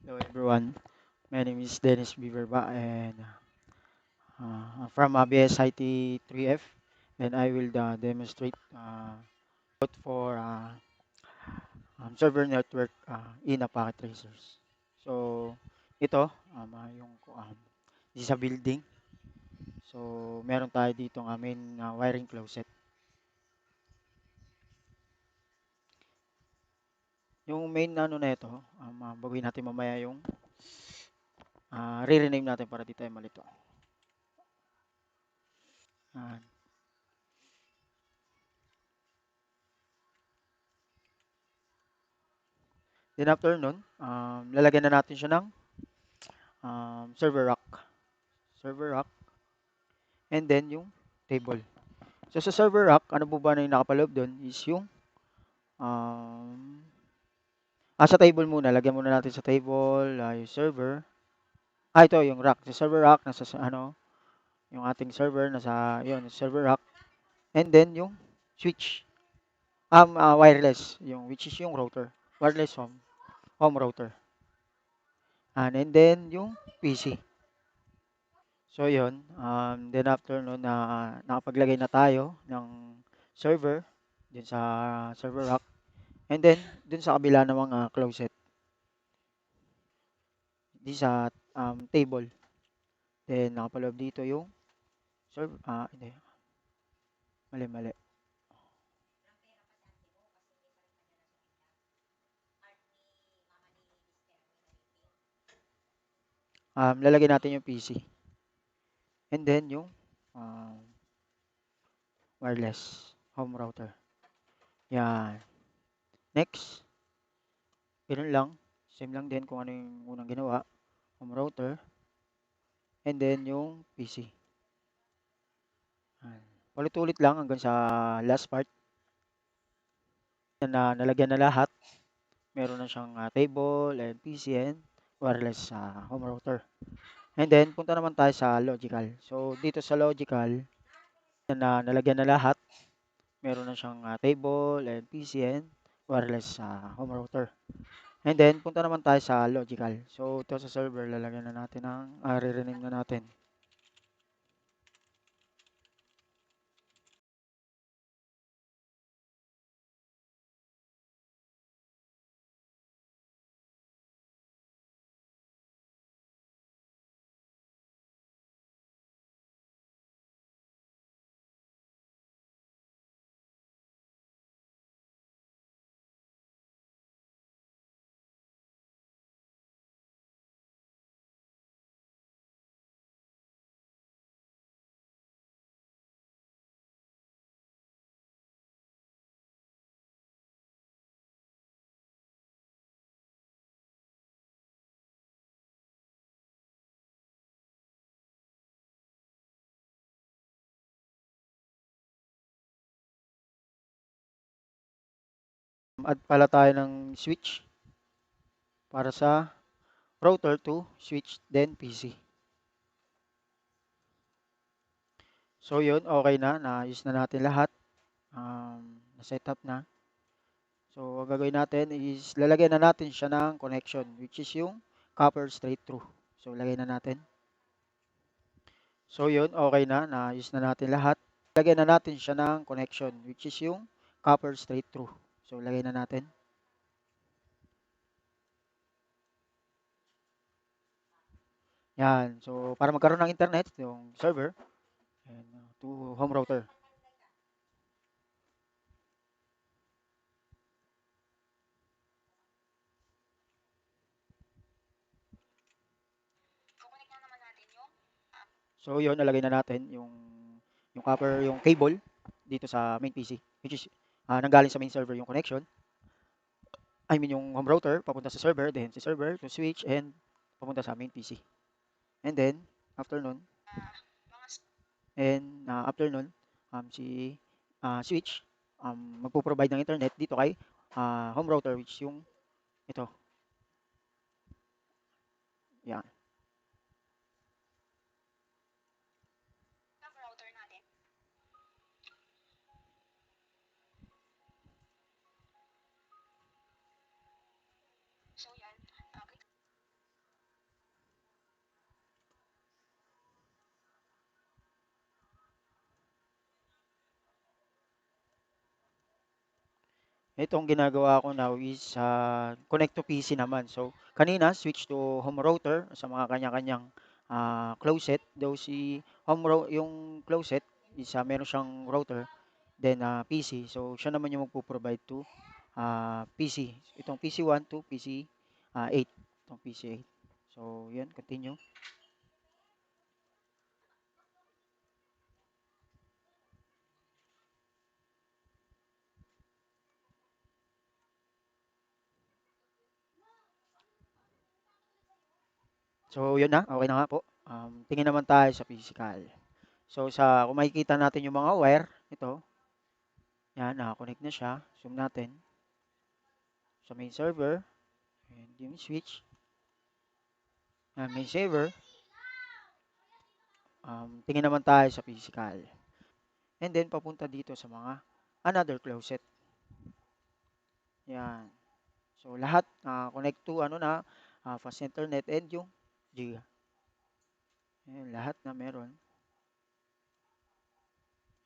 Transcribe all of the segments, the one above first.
Hello everyone, my name is Dennis Biverba and I'm from BSIT 3F and I will demonstrate code for server network in a packet tracers. So ito, this is a building. So meron tayo dito ng main wiring closet. Yung main na ito, baguhin natin mamaya yung re-rename natin para di tayo malito. Uh, then after nun, lalagyan na natin siya ng server rack. Server rack. And then yung table. So sa server rack, ano po ba na yung nakapaloob doon is yung um, sa table muna. Lagyan muna natin sa table yung server. Ito yung rack. Sa server rack, yung ating server, yun, server rack. And then yung switch. Wireless, which is yung router. Wireless home router. And then yung PC. So yun, then after nun nakapaglagay na tayo ng server din sa server rack. And then dun sa kabila ng mga closet, di sa table. Then nakapaloob dito yung server, hindi, mali. Lalagyan natin yung PC. And then yung um, wireless home router. Yan. Next, ganun lang. Same lang din kung ano yung unang ginawa. Home router. And then yung PC. Yan. Ulit-ulit lang hanggang sa last part. Na nalagyan na lahat. Meron na siyang table and PC and wireless home router. And then, punta naman tayo sa logical. So, dito sa logical, na nalagyan na lahat. Meron na siyang table and PC and wireless home router. And then, punta naman tayo sa logical. So, ito sa server, lalagyan na natin re-rename na natin. Add pala tayo ng switch para sa router to switch then PC. So, yun, okay na. Naayos na natin lahat. Na-set up na. So, ang gagawin natin is lalagyan na natin siya ng connection which is yung copper straight through. So, lagay na natin. So, yun, okay na. Naayos na natin lahat. Lagyan na natin siya ng connection which is yung copper straight through. So, lagay na natin. Yan. So, para magkaroon ng internet, yung server and, to home router. So, yun, nalagay na natin yung copper, yung cable dito sa main PC which is nanggaling sa main server yung connection. I mean yung home router papunta sa server, then si server to switch and papunta sa main PC. And then after nun, si switch magpo-provide ng internet dito kay home router which yung ito. Yan. Itong ginagawa ko now is connect to PC naman. So, kanina switch to home router sa mga kanya-kanyang closet. Though yung closet is meron siyang router, then PC. So, siya naman yung magpo-provide to PC. Itong PC1 to PC 8. Itong PC8. So, yun, continue. So, yun na. Okay na nga po. Tingin naman tayo sa physical. So, kung makikita natin yung mga wire, ito, yan, nakakonect na siya. Zoom natin sa main server. And yung switch. Main server. Tingin naman tayo sa physical. And then, papunta dito sa mga another closet. Yan. So, lahat connect to fast internet and yung Giga. Yan, lahat na meron.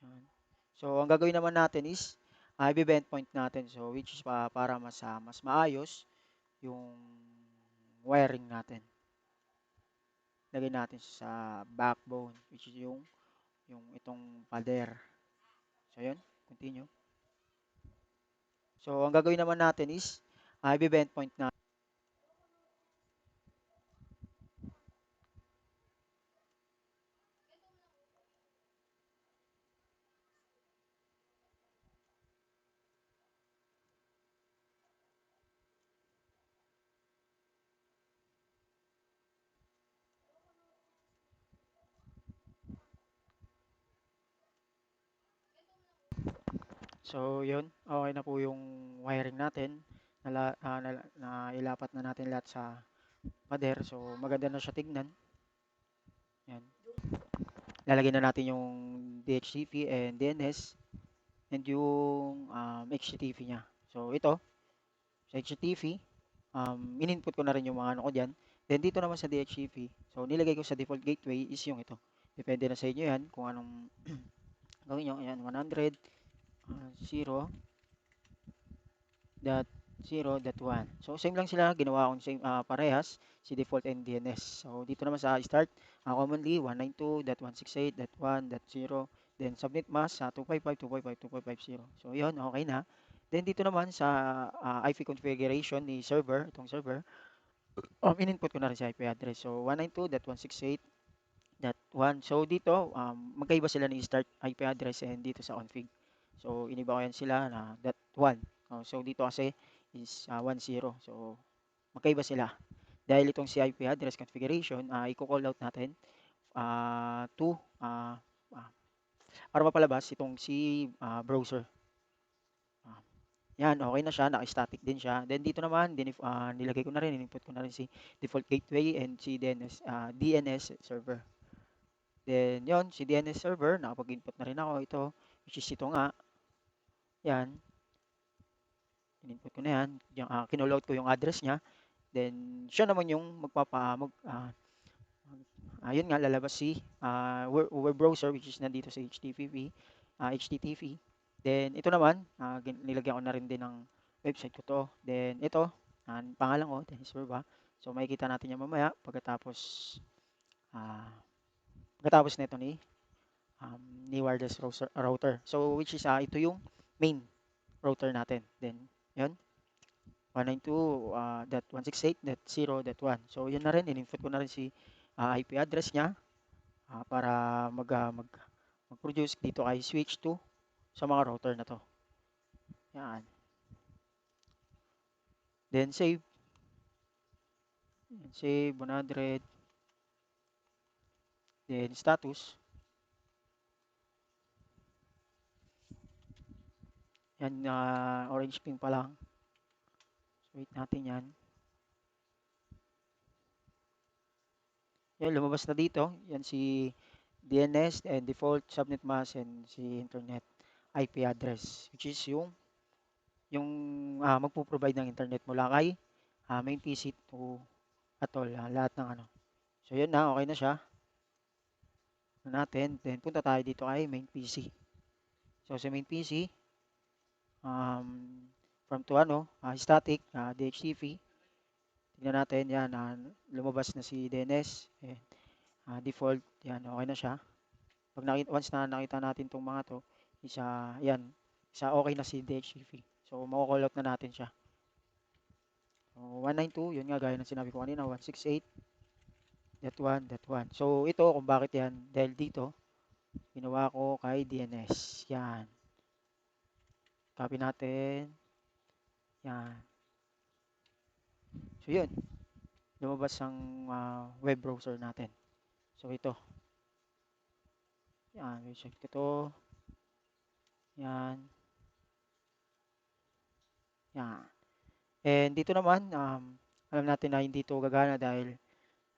Yan. So, ang gagawin naman natin is i-event point natin. So, which is para mas maayos yung wiring natin. Lagay natin sa backbone, which is yung itong pader. So, yun. Continue. So, ang gagawin naman natin is i-event point na. So, yun. Okay na po yung wiring natin. Ilapat na natin lahat sa pader. So, maganda na siya tignan. Yan. Lalagyan na natin yung DHCP and DNS and yung HTTP niya. So, ito, sa HTTP, in-input ko na rin yung mga ano ko dyan. Then, dito naman sa DHCP, so, nilagay ko sa default gateway is yung ito. Depende na sa inyo yan kung anong gawin nyo. Ayan, 100, 0.0.1. So, same lang sila. Ginawa kong same, parehas, si default and DNS. So, dito naman sa start, commonly 192.168.1.0. Then, subnet mask sa 255.255.255.0. So, yun, okay na. Then, dito naman sa IP configuration ni server, itong server, in-input ko na rin sa IP address. So, 192.168.1. So, dito, magkaiba sila ni start IP address and dito sa config. So, iniba ko yan sila na .1. So, dito kasi is 10. So, magkaiba sila. Dahil itong si IP address configuration, i-call out natin to para mapalabas itong si browser. Yan, okay na siya, naka-static din siya. Then dito naman, nilagay ko na rin, input ko na rin si default gateway and si DNS server. Then yon si DNS server, nakapag-input na rin ako ito, which is ito nga. Yan, in-input ko na yan. Kinoload ko yung address niya. Then siya naman yung ayun nga, lalabas si web browser which is nandito sa HTTP. Then ito naman, nilagyan ko na rin din ng website ko to. Then ito, pangalan ko, Dennis Verba. So makikita natin yan mamaya ah, pagkatapos nito ni wireless router. So which is ito yung main router natin. Then yun, 192.168.0.1. So yun na rin, in-input ko na rin si IP address niya para mag-produce dito ay switch to sa mga router na to. Yan. Then save. Save 100. Then status. Yan, orange pink pa lang. So, wait natin yan. Yan, lumabas na dito. Yan si DNS and default subnet mask and si internet IP address, which is yung magpo-provide ng internet mula kay main PC to atol, lahat ng ano. So, yun na, okay na siya. Natin, then punta tayo dito kay main PC. So, sa main PC, um, from to ano, static, DHCP. Tignan natin, yan, lumabas na si DNS. Default, yan, okay na siya. Once na nakita natin itong mga to, yan, okay na si DHCP. So, mako-call out na natin siya. So, 192, yun nga, gaya ng sinabi ko kanina, 168.1.1. So, ito, kung bakit yan, dahil dito, ginawa ko kay DNS. Yan. Copy natin. Yan. So, yun. Lumabas ang web browser natin. So, ito. Yan. Check ko ito. Yan. Yan. And dito naman, alam natin na hindi ito gagana dahil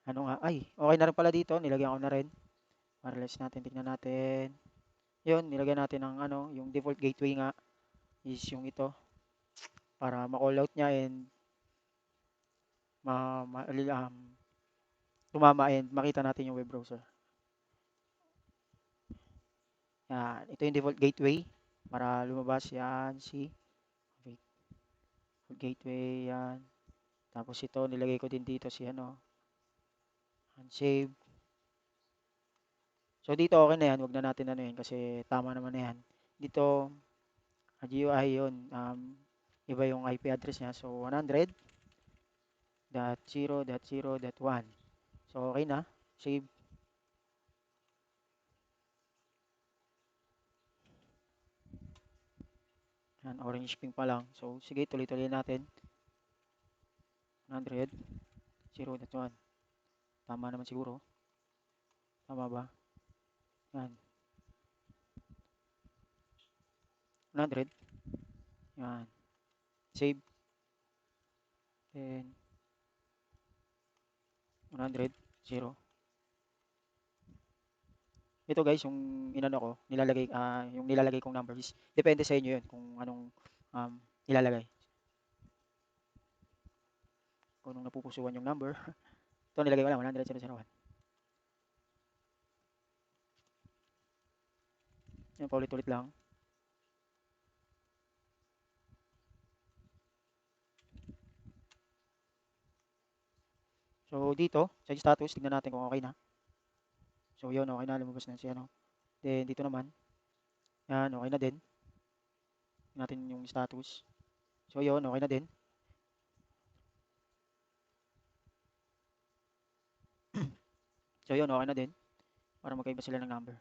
okay na rin pala dito. Nilagyan ko na rin. Wireless natin. Tingnan natin. Yun. Nilagyan natin ng yung default gateway nga is yung ito. Para ma-call out niya and tumama and makita natin yung web browser. Yan. Ito yung default gateway para lumabas yan gateway yan. Tapos ito nilagay ko din dito si unsave. So dito okay na yan, wag na natin yan kasi tama naman na yan. Dito GUI yun, iba yung IP address niya. So 100.0.0.1. So okay na, save. Yan, orange pink pa lang. So sige, tuloy-tuloy natin. 100.0.1. Tama naman siguro. Tama ba? Yan. 100. Yan. Save. Then 100. 0. Ito guys, yung yung nilalagay kong numbers. Depende sa inyo yun kung anong ilalagay. Kung anong napupusuan yung number. Ito nilagay ko lang, 100.0.0.1. Yan, paulit-ulit lang. So, dito, sa status, tignan natin kung okay na. So, yun, okay na. Lumabas na siya, Then, dito naman. Yan, okay na din. Tignan natin yung status. So, yun, okay na din. So, yun, okay na din. Para magkaiba sila ng number.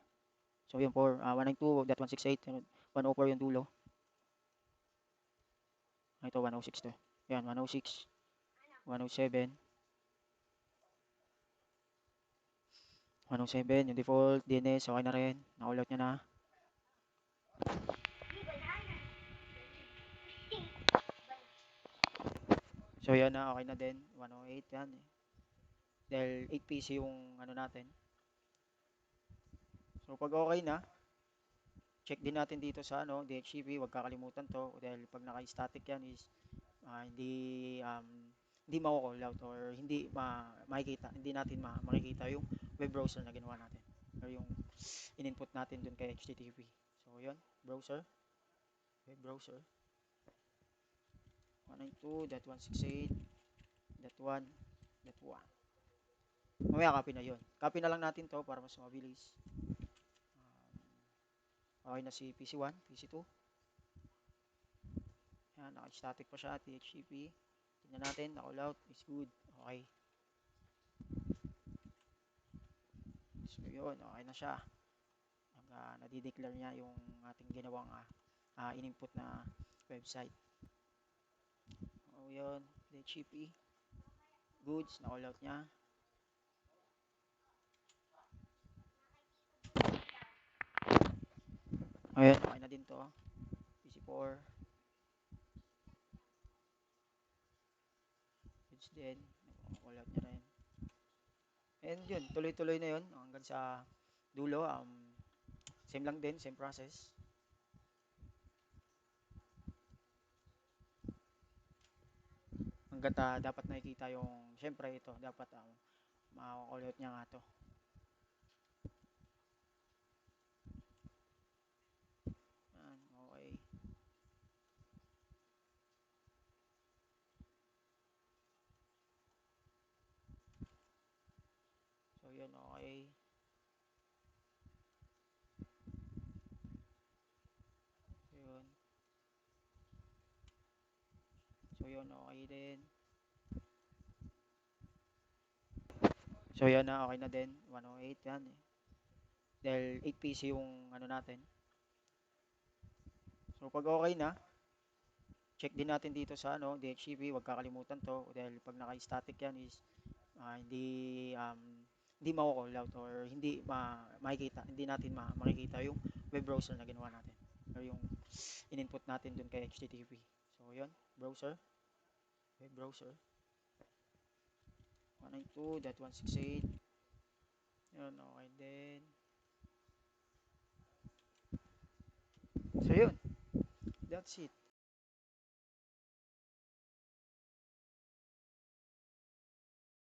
So, yun, 192.168. 104 yung dulo. Ito, 106 to. Yan, 106. 107. 107, yung default, DNS, okay na rin. Na-all out niya na. So, yan na, okay na din. 108, yan. Dahil 8 PC yung natin. So, pag okay na, check din natin dito sa DHCP, huwag kakalimutan to. Dahil pag naka-static yan is hindi mako-call out or hindi makikita, hindi natin makikita yung web browser na ginawa natin or yung in-input natin dun kay HTTP. So, yun, browser, web browser, 192.168.1.1. Mamaya copy na yun. Copy na lang natin to para mas mabilis. Okay na si PC1, PC2. Yan, naka-static pa siya, DHCP. Tingnan natin, na-all out, is good. Okay. So yun, okay na siya. Nadideclare niya yung ating ginawang in-input na website. So yun, DHCP. Goods, na-all out niya. Ayan, okay na din to. PC4. Goods din. Na-all out niya rin. And yun, tuloy-tuloy na yun hanggang sa dulo. Same lang din, same process. Hanggat dapat nakikita yung, syempre ito, dapat ma-all out niya nga to. Yan, okay. yun, okay. Yun. So, yun, okay din. So, yun na, okay na din. 108 yan eh. Dahil 8 PC yung ano natin. So, pag okay na, check din natin dito sa ano, DHCP, huwag kakalimutan to. Dahil pag naka-static yan is hindi hindi mako-call out or hindi makikita, hindi natin makikita yung web browser na ginawa natin or yung in-input natin dun kay HTTP. So, yun, browser, web browser, 192.168. Yun, okay din. So, yun, that's it.